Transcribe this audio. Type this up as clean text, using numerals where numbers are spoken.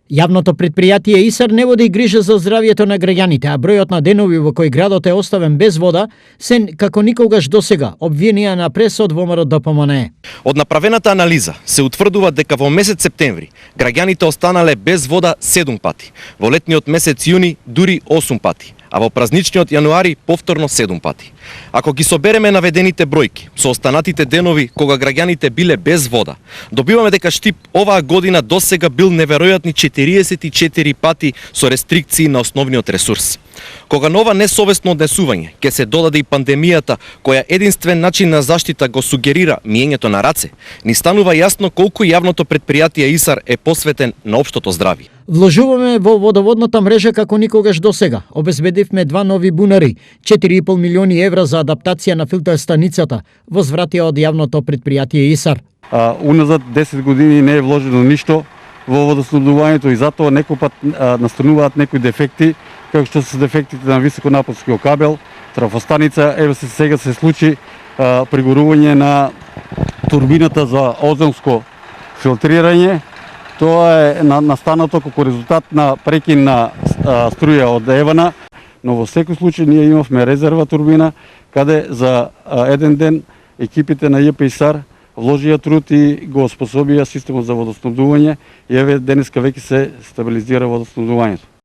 Јавното предпријатие ИСАР не води грижа за здравјето на граѓаните, а бројот на денови во кои градот е оставен без вода се како никогаш досега обвинија на пресод ВМРО ДПМНЕ. Од направената анализа се утврдува дека во месец септември граѓаните останале без вода 7 пати, во летниот месец јуни дури 8 пати, а во празничниот јануари повторно 7 пати. Ако ги собереме наведените бројки со останатите денови кога граѓаните биле без вода, добиваме дека Штип оваа година досега бил неверојатни 44 пати со рестрикции на основниот ресурс. Кога нова несовесно однесување ќе се додаде и пандемијата, која единствен начин на заштита го сугерира миењето на раце, ни станува јасно колку јавното предпријатие ИСАР е посветен на општото здравје. Вложуваме во водоводната мрежа како никогаш досега. Обезбедивме 2 нови бунари, 4,5 милиони евра за адаптација на филтер станицата, возвратија од јавното предпријатие ИСАР. Уназад 10 години не е вложено ништо во водоснабдувањето и затоа некој пат настануваат некои дефекти, како што се дефектите на високонапонскиот кабел, трафостаница. Ево сега се случи пригорување на турбината за озонско филтрирање. Тоа е настанато како резултат на прекин на струја од Евана, но во секој случај ние имавме резерва турбина, каде за еден ден екипите на ЈПИСАР вложија труд и го способија системот за водоснабдување и еве денеска веќе се стабилизира водоснабдувањето.